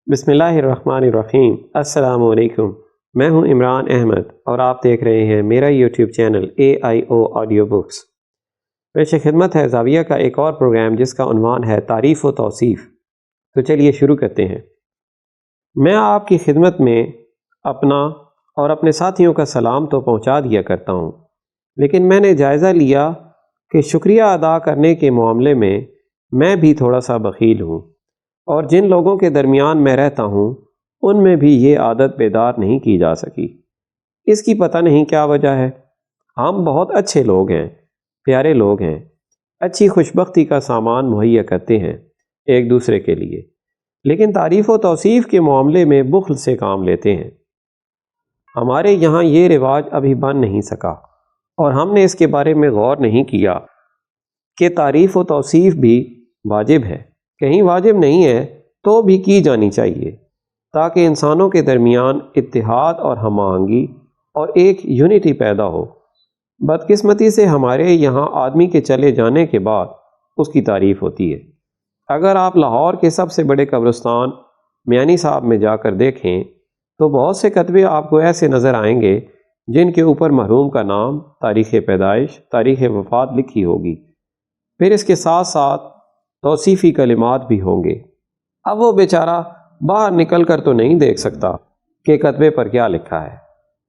بسم اللہ الرحمن الرحیم۔ السلام علیکم، میں ہوں عمران احمد اور آپ دیکھ رہے ہیں میرا YouTube channel AIO audio books. پیش خدمت ہے زاویہ کا ایک اور پروگرام جس کا عنوان ہے تعریف و توصیف۔ تو چلیے شروع کرتے ہیں۔ میں آپ کی خدمت میں اپنا اور اپنے ساتھیوں کا سلام تو پہنچا دیا کرتا ہوں، لیکن میں نے جائزہ لیا کہ شکریہ ادا کرنے کے معاملے میں بھی تھوڑا سا بخیل ہوں، اور جن لوگوں کے درمیان میں رہتا ہوں ان میں بھی یہ عادت بیدار نہیں کی جا سکی۔ اس کی پتہ نہیں کیا وجہ ہے۔ ہم بہت اچھے لوگ ہیں، پیارے لوگ ہیں، اچھی خوشبختی کا سامان مہیا کرتے ہیں ایک دوسرے کے لیے، لیکن تعریف و توصیف کے معاملے میں بخل سے کام لیتے ہیں۔ ہمارے یہاں یہ رواج ابھی بن نہیں سکا، اور ہم نے اس کے بارے میں غور نہیں کیا کہ تعریف و توصیف بھی واجب ہے۔ کہیں واجب نہیں ہے تو بھی کی جانی چاہیے، تاکہ انسانوں کے درمیان اتحاد اور ہم آہنگی اور ایک یونٹی پیدا ہو۔ بدقسمتی سے ہمارے یہاں آدمی کے چلے جانے کے بعد اس کی تعریف ہوتی ہے۔ اگر آپ لاہور کے سب سے بڑے قبرستان میانی صاحب میں جا کر دیکھیں تو بہت سے کتبے آپ کو ایسے نظر آئیں گے جن کے اوپر مرحوم کا نام، تاریخ پیدائش، تاریخ وفات لکھی ہوگی، پھر اس کے ساتھ ساتھ توصیفی کلمات بھی ہوں گے۔ اب وہ بیچارہ باہر نکل کر تو نہیں دیکھ سکتا کہ کتبے پر کیا لکھا ہے،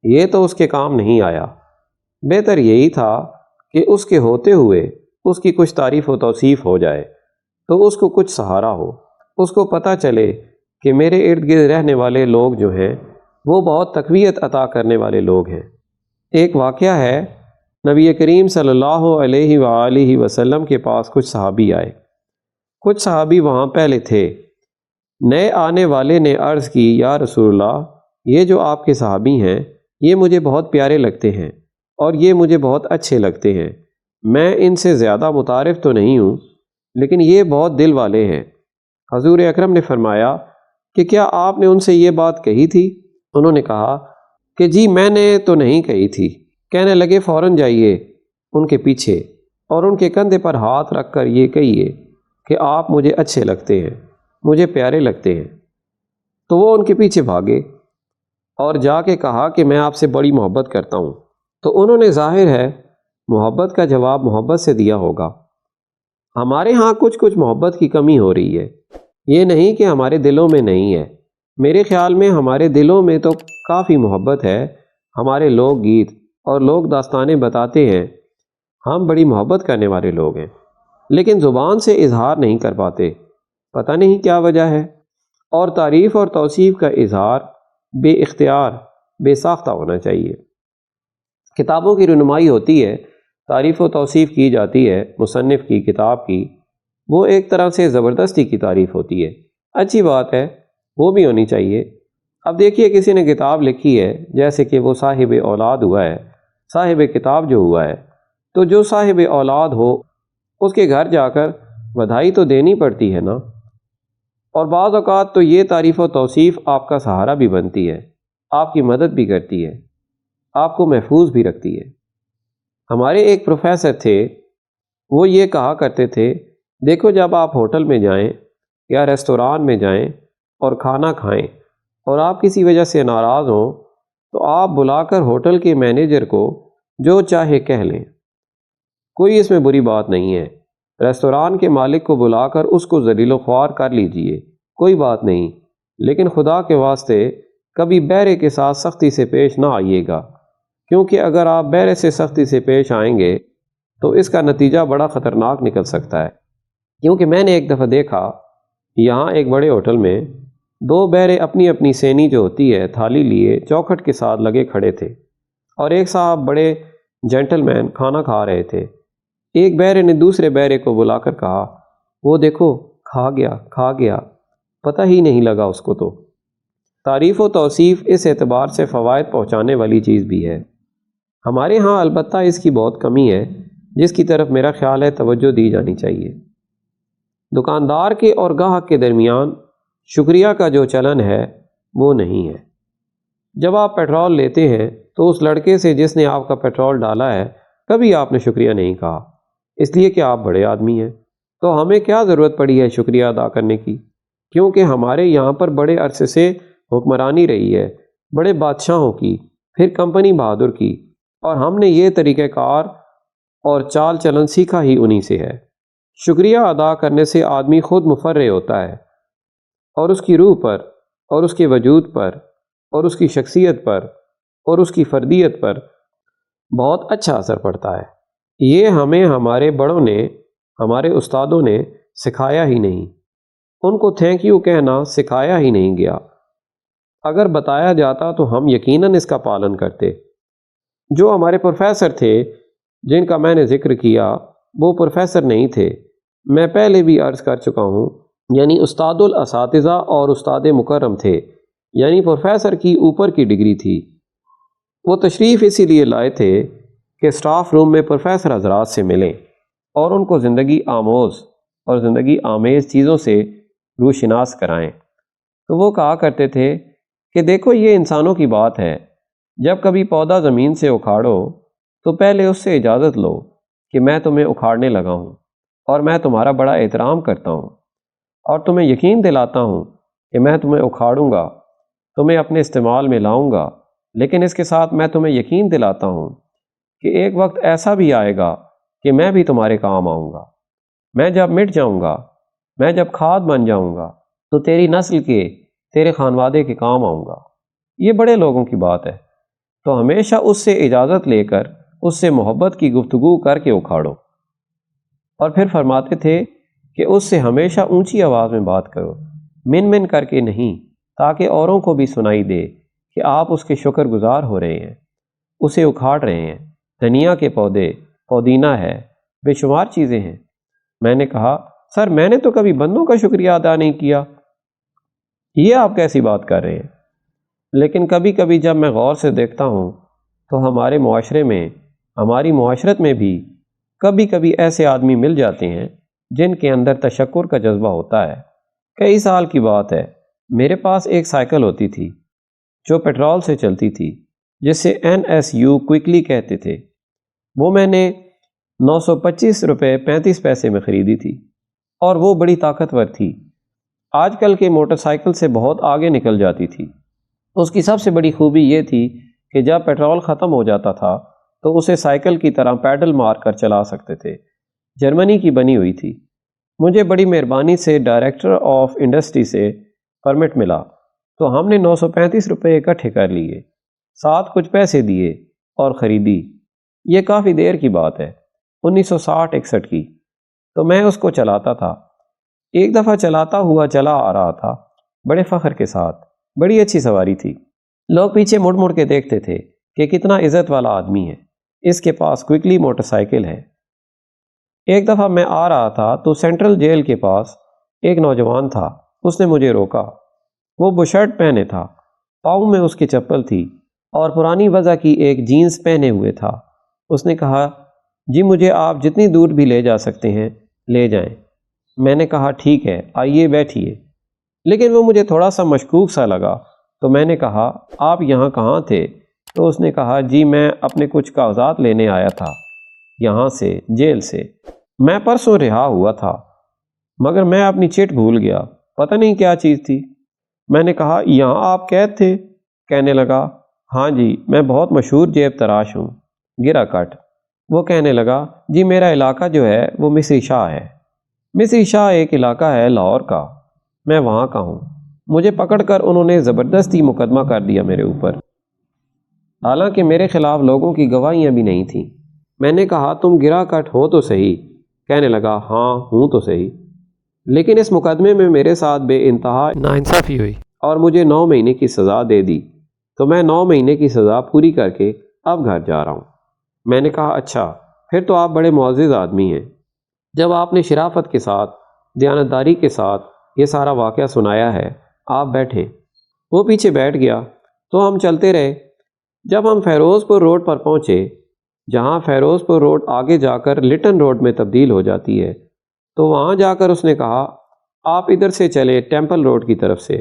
یہ تو اس کے کام نہیں آیا۔ بہتر یہی تھا کہ اس کے ہوتے ہوئے اس کی کچھ تعریف و توصیف ہو جائے تو اس کو کچھ سہارا ہو، اس کو پتہ چلے کہ میرے ارد گرد رہنے والے لوگ جو ہیں وہ بہت تقویت عطا کرنے والے لوگ ہیں۔ ایک واقعہ ہے، نبی کریم صلی اللہ علیہ وآلہ وسلم کے پاس کچھ صحابی آئے۔ کچھ صحابی وہاں پہلے تھے۔ نئے آنے والے نے عرض کی، یا رسول اللہ، یہ جو آپ کے صحابی ہیں یہ مجھے بہت پیارے لگتے ہیں اور یہ مجھے بہت اچھے لگتے ہیں۔ میں ان سے زیادہ متعارف تو نہیں ہوں، لیکن یہ بہت دل والے ہیں۔ حضور اکرم نے فرمایا کہ کیا آپ نے ان سے یہ بات کہی تھی؟ انہوں نے کہا کہ جی میں نے تو نہیں کہی تھی۔ کہنے لگے فوراً جائیے ان کے پیچھے اور ان کے کندھے پر ہاتھ رکھ کر یہ کہیے کہ آپ مجھے اچھے لگتے ہیں، مجھے پیارے لگتے ہیں۔ تو وہ ان کے پیچھے بھاگے اور جا کے کہا کہ میں آپ سے بڑی محبت کرتا ہوں۔ تو انہوں نے ظاہر ہے محبت کا جواب محبت سے دیا ہوگا۔ ہمارے ہاں کچھ محبت کی کمی ہو رہی ہے، یہ نہیں کہ ہمارے دلوں میں نہیں ہے۔ میرے خیال میں ہمارے دلوں میں تو کافی محبت ہے۔ ہمارے لوگ گیت اور لوگ داستانیں بتاتے ہیں ہم بڑی محبت کرنے والے لوگ ہیں، لیکن زبان سے اظہار نہیں کر پاتے، پتہ نہیں کیا وجہ ہے۔ اور تعریف اور توصیف کا اظہار بے اختیار، بے ساختہ ہونا چاہیے۔ کتابوں کی رونمائی ہوتی ہے، تعریف و توصیف کی جاتی ہے مصنف کی، کتاب کی، وہ ایک طرح سے زبردستی کی تعریف ہوتی ہے۔ اچھی بات ہے، وہ بھی ہونی چاہیے۔ اب دیکھیے کسی نے کتاب لکھی ہے، جیسے کہ وہ صاحب اولاد ہوا ہے، صاحب کتاب جو ہوا ہے، تو جو صاحب اولاد ہو اس کے گھر جا کر بدھائی تو دینی پڑتی ہے نا۔ اور بعض اوقات تو یہ تعریف و توصیف آپ کا سہارا بھی بنتی ہے، آپ کی مدد بھی کرتی ہے، آپ کو محفوظ بھی رکھتی ہے۔ ہمارے ایک پروفیسر تھے، وہ یہ کہا کرتے تھے، دیکھو جب آپ ہوٹل میں جائیں یا ریستوران میں جائیں اور کھانا کھائیں اور آپ کسی وجہ سے ناراض ہوں تو آپ بلا کر ہوٹل کے مینیجر کو جو چاہے کہہ لیں، کوئی اس میں بری بات نہیں ہے۔ ریستوران کے مالک کو بلا کر اس کو ذلیل و خوار کر لیجئے، کوئی بات نہیں، لیکن خدا کے واسطے کبھی بہرے کے ساتھ سختی سے پیش نہ آئیے گا، کیونکہ اگر آپ بہرے سے سختی سے پیش آئیں گے تو اس کا نتیجہ بڑا خطرناک نکل سکتا ہے۔ کیونکہ میں نے ایک دفعہ دیکھا یہاں ایک بڑے ہوٹل میں دو بہرے اپنی اپنی سینی جو ہوتی ہے تھالی لیے چوکھٹ کے ساتھ لگے کھڑے تھے، اور ایک صاحب بڑے جینٹل مین کھانا کھا رہے تھے۔ ایک بہرے نے دوسرے بہرے کو بلا کر کہا، وہ دیکھو کھا گیا، پتہ ہی نہیں لگا اس کو۔ تو تعریف و توصیف اس اعتبار سے فوائد پہنچانے والی چیز بھی ہے۔ ہمارے ہاں البتہ اس کی بہت کمی ہے، جس کی طرف میرا خیال ہے توجہ دی جانی چاہیے۔ دکاندار کے اور گاہک کے درمیان شکریہ کا جو چلن ہے وہ نہیں ہے۔ جب آپ پیٹرول لیتے ہیں تو اس لڑکے سے جس نے آپ کا پیٹرول ڈالا ہے کبھی آپ نے شکریہ نہیں کہا، اس لیے کہ آپ بڑے آدمی ہیں۔ تو ہمیں کیا ضرورت پڑی ہے شکریہ ادا کرنے کی؟ کیونکہ ہمارے یہاں پر بڑے عرصے سے حکمرانی رہی ہے، بڑے بادشاہوں کی، پھر کمپنی بہادر کی، اور ہم نے یہ طریقہ کار اور چال چلن سیکھا ہی انہی سے ہے۔ شکریہ ادا کرنے سے آدمی خود مفرح ہوتا ہے، اور اس کی روح پر، اور اس کے وجود پر، اور اس کی شخصیت پر، اور اس کی فردیت پر بہت اچھا اثر پڑتا ہے۔ یہ ہمیں ہمارے بڑوں نے، ہمارے استادوں نے سکھایا ہی نہیں، ان کو تھینک یو کہنا سکھایا ہی نہیں گیا۔ اگر بتایا جاتا تو ہم یقیناً اس کا پالن کرتے۔ جو ہمارے پروفیسر تھے جن کا میں نے ذکر کیا، وہ پروفیسر نہیں تھے، میں پہلے بھی عرض کر چکا ہوں، یعنی استاد الاساتذہ اور استاد مکرم تھے، یعنی پروفیسر کی اوپر کی ڈگری تھی۔ وہ تشریف اسی لیے لائے تھے کہ سٹاف روم میں پروفیسر حضرات سے ملیں اور ان کو زندگی آموز اور زندگی آمیز چیزوں سے روشناس کرائیں۔ تو وہ کہا کرتے تھے کہ دیکھو یہ انسانوں کی بات ہے، جب کبھی پودا زمین سے اکھاڑو تو پہلے اس سے اجازت لو کہ میں تمہیں اکھاڑنے لگا ہوں، اور میں تمہارا بڑا احترام کرتا ہوں، اور تمہیں یقین دلاتا ہوں کہ میں تمہیں اکھاڑوں گا، تمہیں اپنے استعمال میں لاؤں گا، لیکن اس کے ساتھ میں تمہیں یقین دلاتا ہوں کہ ایک وقت ایسا بھی آئے گا کہ میں بھی تمہارے کام آؤں گا۔ میں جب مٹ جاؤں گا، میں جب کھاد بن جاؤں گا، تو تیری نسل کے، تیرے خانوادے کے کام آؤں گا۔ یہ بڑے لوگوں کی بات ہے، تو ہمیشہ اس سے اجازت لے کر، اس سے محبت کی گفتگو کر کے اکھاڑو۔ اور پھر فرماتے تھے کہ اس سے ہمیشہ اونچی آواز میں بات کرو، من من کر کے نہیں، تاکہ اوروں کو بھی سنائی دے کہ آپ اس کے شکر گزار ہو رہے ہیں، اسے اکھاڑ رہے ہیں۔ دھنیا کے پودے، پودینہ ہے، بے شمار چیزیں ہیں۔ میں نے کہا سر میں نے تو کبھی بندوں کا شکریہ ادا نہیں کیا۔ یہ آپ کیسی بات کر رہے ہیں؟ لیکن کبھی کبھی جب میں غور سے دیکھتا ہوں تو ہمارے معاشرے میں، ہماری معاشرت میں بھی کبھی کبھی ایسے آدمی مل جاتے ہیں جن کے اندر تشکر کا جذبہ ہوتا ہے۔ کئی سال کی بات ہے، میرے پاس ایک سائیکل ہوتی تھی جو پیٹرول سے چلتی تھی، جسے NSU کوئکلی کہتے تھے۔ وہ میں نے 925 روپے 35 پیسے میں خریدی تھی، اور وہ بڑی طاقتور تھی، آج کل کے موٹر سائیکل سے بہت آگے نکل جاتی تھی۔ اس کی سب سے بڑی خوبی یہ تھی کہ جب پیٹرول ختم ہو جاتا تھا تو اسے سائیکل کی طرح پیڈل مار کر چلا سکتے تھے۔ جرمنی کی بنی ہوئی تھی۔ مجھے بڑی مہربانی سے ڈائریکٹر آف انڈسٹری سے پرمٹ ملا، تو ہم نے 935 روپے اکٹھے کر لیے، ساتھ کچھ پیسے دیے اور خریدی۔ یہ کافی دیر کی بات ہے، 1960-61 کی۔ تو میں اس کو چلاتا تھا، ایک دفعہ چلاتا ہوا چلا آ رہا تھا، بڑے فخر کے ساتھ، بڑی اچھی سواری تھی۔ لوگ پیچھے مڑ مڑ کے دیکھتے تھے کہ کتنا عزت والا آدمی ہے، اس کے پاس کوئکلی موٹر سائیکل ہے۔ ایک دفعہ میں آ رہا تھا تو سینٹرل جیل کے پاس ایک نوجوان تھا، اس نے مجھے روکا۔ وہ بشرٹ پہنے تھا، پاؤں میں اس کی چپل تھی، اور پرانی وضع کی ایک جینز پہنے ہوئے تھا۔ اس نے کہا جی مجھے آپ جتنی دور بھی لے جا سکتے ہیں لے جائیں۔ میں نے کہا ٹھیک ہے، آئیے بیٹھیے۔ لیکن وہ مجھے تھوڑا سا مشکوک سا لگا، تو میں نے کہا آپ یہاں کہاں تھے؟ تو اس نے کہا جی میں اپنے کچھ کاغذات لینے آیا تھا یہاں سے، جیل سے۔ میں پرسوں رہا ہوا تھا، مگر میں اپنی چٹ بھول گیا، پتہ نہیں کیا چیز تھی۔ میں نے کہا یہاں آپ قید تھے؟ کہنے لگا ہاں جی، میں بہت مشہور جیب تراش ہوں، گرا کٹ۔ وہ کہنے لگا جی میرا علاقہ جو ہے وہ مصری شاہ ہے۔ مصری شاہ ایک علاقہ ہے لاہور کا، میں وہاں کا ہوں۔ مجھے پکڑ کر انہوں نے زبردستی مقدمہ کر دیا میرے اوپر، حالانکہ میرے خلاف لوگوں کی گواہیاں بھی نہیں تھیں۔ میں نے کہا تم گرا کٹ ہو تو صحیح؟ کہنے لگا ہاں ہوں تو صحیح، لیکن اس مقدمے میں میرے ساتھ بے انتہا ناانصافی ہوئی اور مجھے 9 مہینے کی سزا دے دی۔ تو میں 9 مہینے کی سزا پوری کر کے اب گھر جا رہا ہوں۔ میں نے کہا اچھا، پھر تو آپ بڑے معزز آدمی ہیں، جب آپ نے شرافت کے ساتھ، دیانتداری کے ساتھ یہ سارا واقعہ سنایا ہے، آپ بیٹھیں۔ وہ پیچھے بیٹھ گیا تو ہم چلتے رہے۔ جب ہم فیروز پور روڈ پر پہنچے، جہاں فیروز پور روڈ آگے جا کر لٹن روڈ میں تبدیل ہو جاتی ہے، تو وہاں جا کر اس نے کہا آپ ادھر سے چلے ٹیمپل روڈ کی طرف سے۔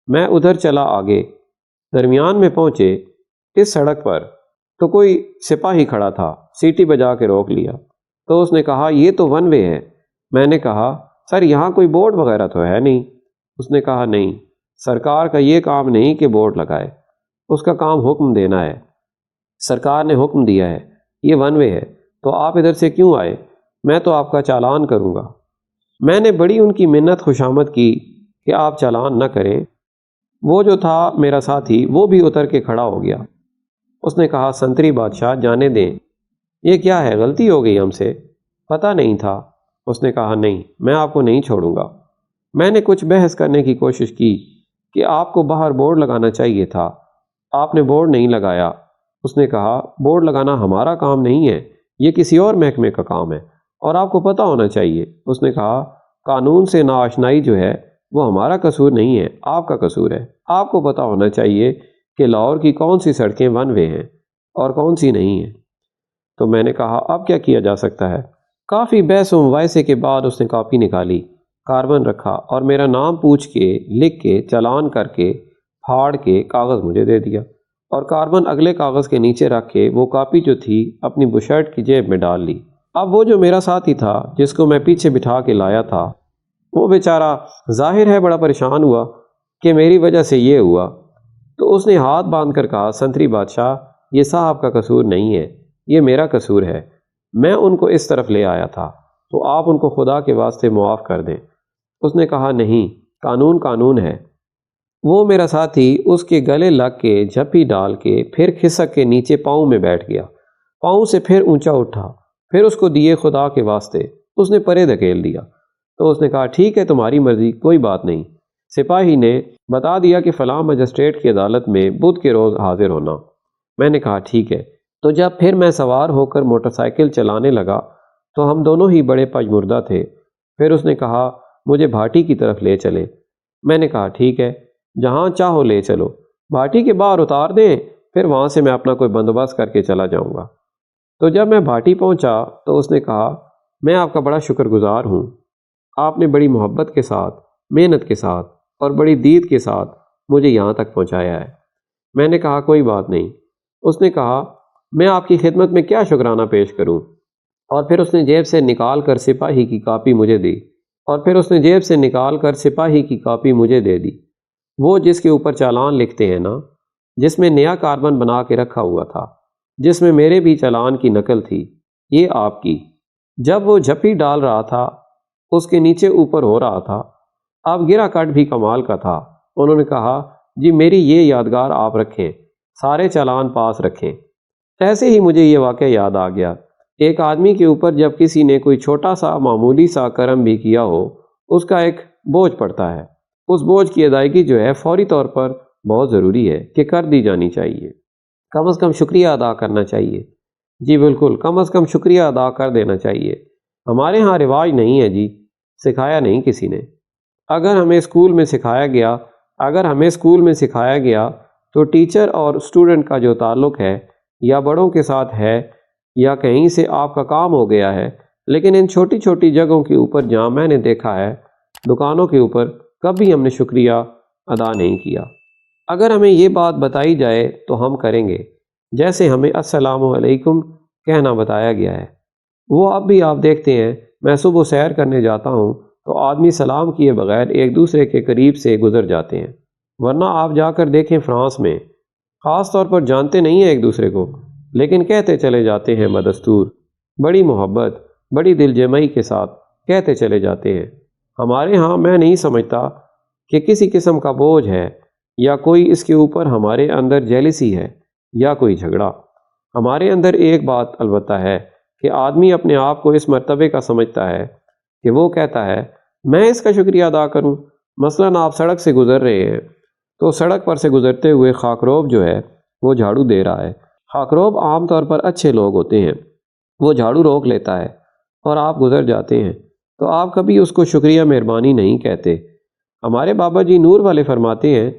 میں ادھر چلا آگے، درمیان میں پہنچے اس سڑک پر تو کوئی سپاہی کھڑا تھا، سیٹی بجا کے روک لیا۔ تو اس نے کہا یہ تو ون وے ہے۔ میں نے کہا سر یہاں کوئی بورڈ وغیرہ تو ہے نہیں۔ اس نے کہا نہیں، سرکار کا یہ کام نہیں کہ بورڈ لگائے، اس کا کام حکم دینا ہے۔ سرکار نے حکم دیا ہے، یہ ون وے ہے، تو آپ ادھر سے کیوں آئے؟ میں تو آپ کا چالان کروں گا۔ میں نے بڑی ان کی منت خوشامد کی کہ آپ چالان نہ کریں۔ وہ جو تھا میرا ساتھی وہ بھی اتر کے کھڑا ہو گیا۔ اس نے کہا سنتری بادشاہ جانے دیں، یہ کیا ہے، غلطی ہو گئی ہم سے، پتہ نہیں تھا۔ اس نے کہا نہیں، میں آپ کو نہیں چھوڑوں گا۔ میں نے کچھ بحث کرنے کی کوشش کی کہ آپ کو باہر بورڈ لگانا چاہیے تھا، آپ نے بورڈ نہیں لگایا۔ اس نے کہا بورڈ لگانا ہمارا کام نہیں ہے، یہ کسی اور محکمے کا کام ہے اور آپ کو پتہ ہونا چاہیے۔ اس نے کہا قانون سے ناآشنائی جو ہے وہ ہمارا قصور نہیں ہے، آپ کا قصور ہے۔ آپ کو پتہ ہونا چاہیے کہ لاہور کی کون سی سڑکیں ون وے ہیں اور کون سی نہیں ہیں۔ تو میں نے کہا اب کیا کیا جا سکتا ہے؟ کافی بحث و مباحثے کے بعد اس نے کاپی نکالی، کاربن رکھا اور میرا نام پوچھ کے لکھ کے چالان کر کے پھاڑ کے کاغذ مجھے دے دیا، اور کاربن اگلے کاغذ کے نیچے رکھ کے وہ کاپی جو تھی اپنی بشرٹ کی جیب میں ڈال لی۔ اب وہ جو میرا ساتھی تھا جس کو میں پیچھے بٹھا کے لایا تھا وہ بیچارہ ظاہر ہے بڑا پریشان ہوا کہ میری وجہ سے یہ ہوا، تو اس نے ہاتھ باندھ کر کہا سنتری بادشاہ یہ صاحب کا قصور نہیں ہے، یہ میرا قصور ہے، میں ان کو اس طرف لے آیا تھا، تو آپ ان کو خدا کے واسطے معاف کر دیں۔ اس نے کہا نہیں، قانون قانون ہے۔ وہ میرا ساتھی اس کے گلے لگ کے جھپی ڈال کے پھر کھسک کے نیچے پاؤں میں بیٹھ گیا، پاؤں سے پھر اونچا اٹھا، پھر اس کو دیے خدا کے واسطے، اس نے پرے دھکیل دیا۔ تو اس نے کہا ٹھیک ہے تمہاری مرضی، کوئی بات نہیں۔ سپاہی نے بتا دیا کہ فلاں مجسٹریٹ کی عدالت میں بدھ کے روز حاضر ہونا۔ میں نے کہا ٹھیک ہے۔ تو جب پھر میں سوار ہو کر موٹر سائیکل چلانے لگا تو ہم دونوں ہی بڑے پجمردہ تھے۔ پھر اس نے کہا مجھے بھاٹی کی طرف لے چلے۔ میں نے کہا ٹھیک ہے، جہاں چاہو لے چلو، بھاٹی کے باہر اتار دیں، پھر وہاں سے میں اپنا کوئی بندوبست کر کے چلا جاؤں گا۔ تو جب میں بھاٹی پہنچا تو اس نے کہا میں آپ کا بڑا شکر گزار ہوں، آپ نے بڑی محبت کے ساتھ، محنت کے ساتھ اور بڑی دید کے ساتھ مجھے یہاں تک پہنچایا ہے۔ میں نے کہا کوئی بات نہیں۔ اس نے کہا میں آپ کی خدمت میں کیا شکرانہ پیش کروں، اور پھر اس نے جیب سے نکال کر سپاہی کی کاپی مجھے دی، دے دی، وہ جس کے اوپر چالان لکھتے ہیں نا، جس میں نیا کاربن بنا کے رکھا ہوا تھا، جس میں میرے بھی چالان کی نقل تھی، یہ آپ کی۔ جب وہ جھپی ڈال رہا تھا اس کے نیچے اوپر ہو رہا تھا، اب گرا کٹ بھی کمال کا تھا۔ انہوں نے کہا جی میری یہ یادگار آپ رکھیں، سارے چالان پاس رکھیں۔ ایسے ہی مجھے یہ واقعہ یاد آ گیا، ایک آدمی کے اوپر جب کسی نے کوئی چھوٹا سا معمولی سا کرم بھی کیا ہو، اس کا ایک بوجھ پڑتا ہے، اس بوجھ کی ادائیگی جو ہے فوری طور پر بہت ضروری ہے کہ کر دی جانی چاہیے، کم از کم شکریہ ادا کرنا چاہیے۔ جی بالکل، کم از کم شکریہ ادا کر دینا چاہیے۔ ہمارے ہاں رواج نہیں ہے جی، سکھایا نہیں کسی نے۔ اگر ہمیں اسکول میں سکھایا گیا تو ٹیچر اور اسٹوڈنٹ کا جو تعلق ہے یا بڑوں کے ساتھ ہے یا کہیں سے آپ کا کام ہو گیا ہے، لیکن ان چھوٹی چھوٹی جگہوں کے اوپر جہاں میں نے دیکھا ہے، دکانوں کے اوپر کبھی ہم نے شکریہ ادا نہیں کیا۔ اگر ہمیں یہ بات بتائی جائے تو ہم کریں گے، جیسے ہمیں السلام علیکم کہنا بتایا گیا ہے۔ وہ اب بھی آپ دیکھتے ہیں، میں صبح سیر کرنے جاتا ہوں تو آدمی سلام کیے بغیر ایک دوسرے کے قریب سے گزر جاتے ہیں، ورنہ آپ جا کر دیکھیں فرانس میں خاص طور پر جانتے نہیں ہیں ایک دوسرے کو، لیکن کہتے چلے جاتے ہیں بدستور، بڑی محبت، بڑی دل جمعی کے ساتھ کہتے چلے جاتے ہیں۔ ہمارے ہاں میں نہیں سمجھتا کہ کسی قسم کا بوجھ ہے یا کوئی اس کے اوپر ہمارے اندر جیلسی ہے یا کوئی جھگڑا۔ ہمارے اندر ایک بات البتہ ہے کہ آدمی اپنے آپ کو اس مرتبے کا سمجھتا ہے کہ وہ کہتا ہے میں اس کا شکریہ ادا کروں۔ مثلاً آپ سڑک سے گزر رہے ہیں تو سڑک پر سے گزرتے ہوئے خاکروب جو ہے وہ جھاڑو دے رہا ہے۔ خاکروب عام طور پر اچھے لوگ ہوتے ہیں، وہ جھاڑو روک لیتا ہے اور آپ گزر جاتے ہیں تو آپ کبھی اس کو شکریہ مہربانی نہیں کہتے۔ ہمارے بابا جی نور والے فرماتے ہیں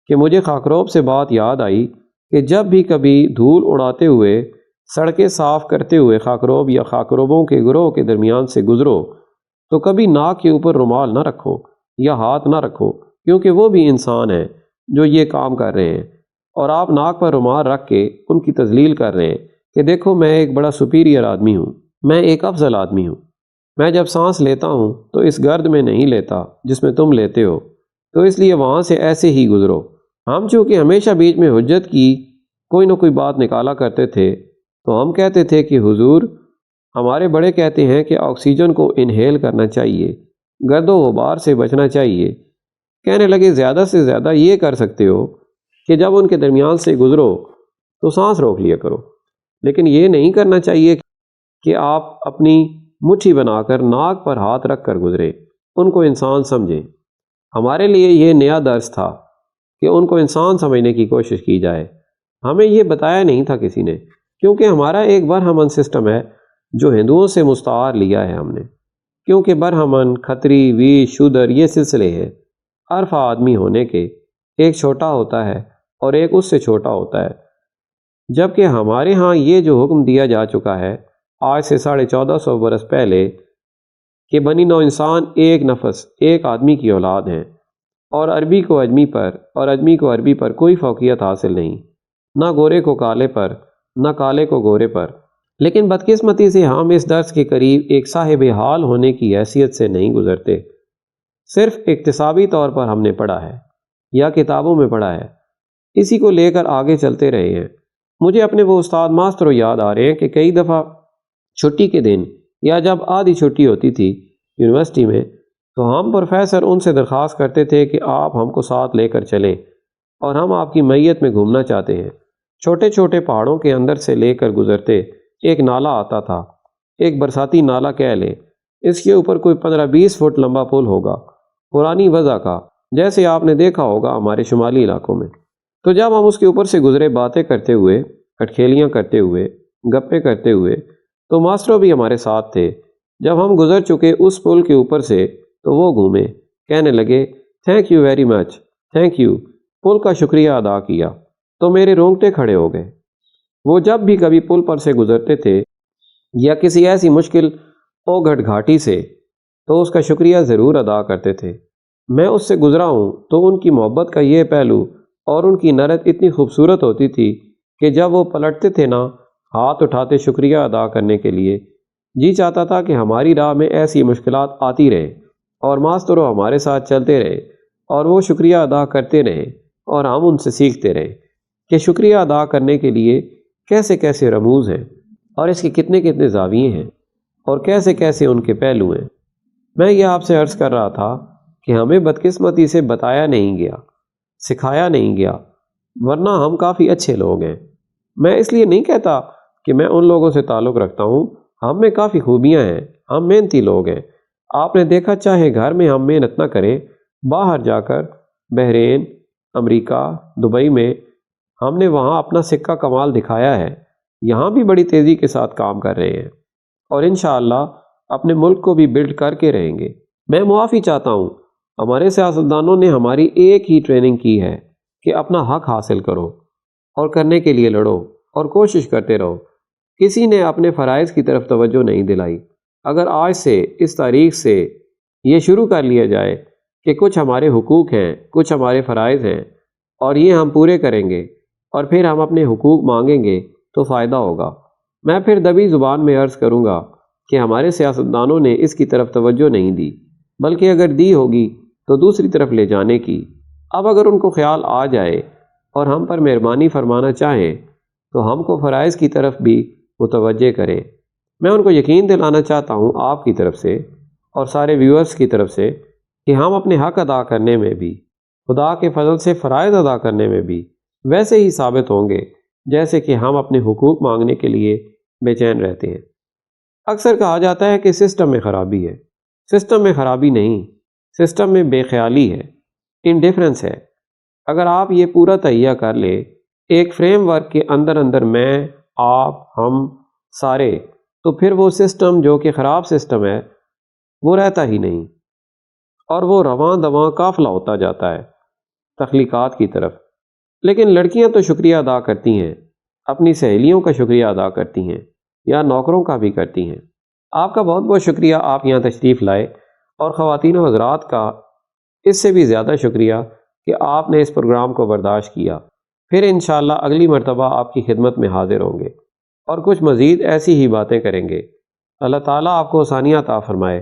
کہ مجھے خاکروب سے بات یاد آئی کہ جب بھی کبھی دھول اڑاتے ہوئے، سڑکیں صاف کرتے ہوئے خاکروب یا خاکروبوں کے گروہ کے درمیان سے گزرو تو کبھی ناک کے اوپر رومال نہ رکھو یا ہاتھ نہ رکھو، کیونکہ وہ بھی انسان ہیں جو یہ کام کر رہے ہیں، اور آپ ناک پر رومال رکھ کے ان کی تذلیل کر رہے ہیں کہ دیکھو میں ایک بڑا سپیریئر آدمی ہوں، میں ایک افضل آدمی ہوں، میں جب سانس لیتا ہوں تو اس گرد میں نہیں لیتا جس میں تم لیتے ہو، تو اس لیے وہاں سے ایسے ہی گزرو۔ ہم چونکہ ہمیشہ بیچ میں حجت کی کوئی نہ کوئی بات نکالا کرتے تھے، تو ہم کہتے تھے کہ حضور ہمارے بڑے کہتے ہیں کہ آکسیجن کو انہیل کرنا چاہیے، گرد و غبار سے بچنا چاہیے۔ کہنے لگے زیادہ سے زیادہ یہ کر سکتے ہو کہ جب ان کے درمیان سے گزرو تو سانس روک لیا کرو، لیکن یہ نہیں کرنا چاہیے کہ آپ اپنی مٹھی بنا کر ناک پر ہاتھ رکھ کر گزرے، ان کو انسان سمجھیں۔ ہمارے لیے یہ نیا درس تھا کہ ان کو انسان سمجھنے کی کوشش کی جائے۔ ہمیں یہ بتایا نہیں تھا کسی نے، کیونکہ ہمارا ایک برہمن سسٹم ہے جو ہندوؤں سے مستعار لیا ہے ہم نے، کیونکہ برہمن، کھتری، ویش، شودر یہ سلسلے ہیں عرف آدمی ہونے کے، ایک چھوٹا ہوتا ہے اور ایک اس سے چھوٹا ہوتا ہے، جبکہ ہمارے ہاں یہ جو حکم دیا جا چکا ہے آج سے 1450 برس پہلے کہ بنی نوع انسان ایک نفس، ایک آدمی کی اولاد ہیں، اور عربی کو اجمی پر اور اجمی کو عربی پر کوئی فوقیت حاصل نہیں، نہ گورے کو کالے پر نہ کالے کو گورے پر۔ لیکن بدقسمتی سے ہم اس درس کے قریب ایک صاحب حال ہونے کی حیثیت سے نہیں گزرتے، صرف اکتسابی طور پر ہم نے پڑھا ہے یا کتابوں میں پڑھا ہے، اسی کو لے کر آگے چلتے رہے ہیں۔ مجھے اپنے وہ استاد ماسترو یاد آ رہے ہیں کہ کئی دفعہ چھٹی کے دن یا جب آدھی چھٹی ہوتی تھی یونیورسٹی میں، تو ہم پروفیسر ان سے درخواست کرتے تھے کہ آپ ہم کو ساتھ لے کر چلیں اور ہم آپ کی معیت میں گھومنا چاہتے ہیں۔ چھوٹے چھوٹے پہاڑوں کے اندر سے لے کر گزرتے ایک نالا آتا تھا، ایک برساتی نالا کہہ لیں، اس کے اوپر کوئی 15-20 فٹ لمبا پل ہوگا، پرانی وضع کا، جیسے آپ نے دیکھا ہوگا ہمارے شمالی علاقوں میں۔ تو جب ہم اس کے اوپر سے گزرے باتیں کرتے ہوئے، کٹکھیلیاں کرتے ہوئے، گپے کرتے ہوئے، تو ماسٹروں بھی ہمارے ساتھ تھے۔ جب ہم گزر چکے اس پل کے اوپر سے تو وہ گھومے، کہنے لگے thank you very much, thank you, پل کا شکریہ ادا کیا تو میرے رونگٹے کھڑے ہو گئے۔ وہ جب بھی کبھی پل پر سے گزرتے تھے یا کسی ایسی مشکل اوگھٹ گھاٹی سے تو اس کا شکریہ ضرور ادا کرتے تھے۔ میں اس سے گزرا ہوں تو ان کی محبت کا یہ پہلو اور ان کی نرت اتنی خوبصورت ہوتی تھی کہ جب وہ پلٹتے تھے نا ہاتھ اٹھاتے شکریہ ادا کرنے کے لیے، جی چاہتا تھا کہ ہماری راہ میں ایسی مشکلات آتی رہے اور ماستروں ہمارے ساتھ چلتے رہے اور وہ شکریہ ادا کرتے رہے اور ہم ان سے سیکھتے رہے کہ شکریہ ادا کرنے کے لیے کیسے کیسے رموز ہیں اور اس کے کتنے کتنے زاویے ہیں اور کیسے کیسے ان کے پہلو ہیں۔ میں یہ آپ سے عرض کر رہا تھا کہ ہمیں بدقسمتی سے بتایا نہیں گیا، سکھایا نہیں گیا، ورنہ ہم کافی اچھے لوگ ہیں۔ میں اس لیے نہیں کہتا کہ میں ان لوگوں سے تعلق رکھتا ہوں، ہم میں کافی خوبیاں ہیں، ہم محنتی لوگ ہیں۔ آپ نے دیکھا چاہے گھر میں ہم محنت نہ کریں، باہر جا کر بحرین، امریکہ، دبئی میں ہم نے وہاں اپنا سکہ کمال دکھایا ہے، یہاں بھی بڑی تیزی کے ساتھ کام کر رہے ہیں اور انشاءاللہ اپنے ملک کو بھی بلڈ کر کے رہیں گے۔ میں معافی چاہتا ہوں، ہمارے سیاستدانوں نے ہماری ایک ہی ٹریننگ کی ہے کہ اپنا حق حاصل کرو اور کرنے کے لیے لڑو اور کوشش کرتے رہو، کسی نے اپنے فرائض کی طرف توجہ نہیں دلائی۔ اگر آج سے اس تاریخ سے یہ شروع کر لیا جائے کہ کچھ ہمارے حقوق ہیں، کچھ ہمارے فرائض ہیں اور یہ ہم پورے کریں گے اور پھر ہم اپنے حقوق مانگیں گے تو فائدہ ہوگا۔ میں پھر دبی زبان میں عرض کروں گا کہ ہمارے سیاستدانوں نے اس کی طرف توجہ نہیں دی، بلکہ اگر دی ہوگی تو دوسری طرف لے جانے کی۔ اب اگر ان کو خیال آ جائے اور ہم پر مہربانی فرمانا چاہیں تو ہم کو فرائض کی طرف بھی متوجہ کریں۔ میں ان کو یقین دلانا چاہتا ہوں آپ کی طرف سے اور سارے ویورز کی طرف سے کہ ہم اپنے حق ادا کرنے میں بھی، خدا کے فضل سے فرائض ادا کرنے میں بھی ویسے ہی ثابت ہوں گے جیسے کہ ہم اپنے حقوق مانگنے کے لیے بے چین رہتے ہیں۔ اکثر کہا جاتا ہے کہ سسٹم میں خرابی ہے، سسٹم میں خرابی نہیں، سسٹم میں بے خیالی ہے، انڈیفرنس ہے۔ اگر آپ یہ پورا تہیہ کر لیں ایک فریم ورک کے اندر اندر، میں، آپ، ہم سارے، تو پھر وہ سسٹم جو کہ خراب سسٹم ہے وہ رہتا ہی نہیں اور وہ رواں دواں قافلہ ہوتا جاتا ہے تخلیقات کی طرف۔ لیکن لڑکیاں تو شکریہ ادا کرتی ہیں، اپنی سہیلیوں کا شکریہ ادا کرتی ہیں یا نوکروں کا بھی کرتی ہیں۔ آپ کا بہت بہت شکریہ، آپ یہاں تشریف لائے، اور خواتین و حضرات کا اس سے بھی زیادہ شکریہ کہ آپ نے اس پروگرام کو برداشت کیا۔ پھر انشاءاللہ اگلی مرتبہ آپ کی خدمت میں حاضر ہوں گے اور کچھ مزید ایسی ہی باتیں کریں گے۔ اللہ تعالیٰ آپ کو آسانیاں عطا فرمائے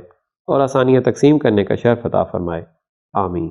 اور آسانیاں تقسیم کرنے کا شرف عطا فرمائے، آمین۔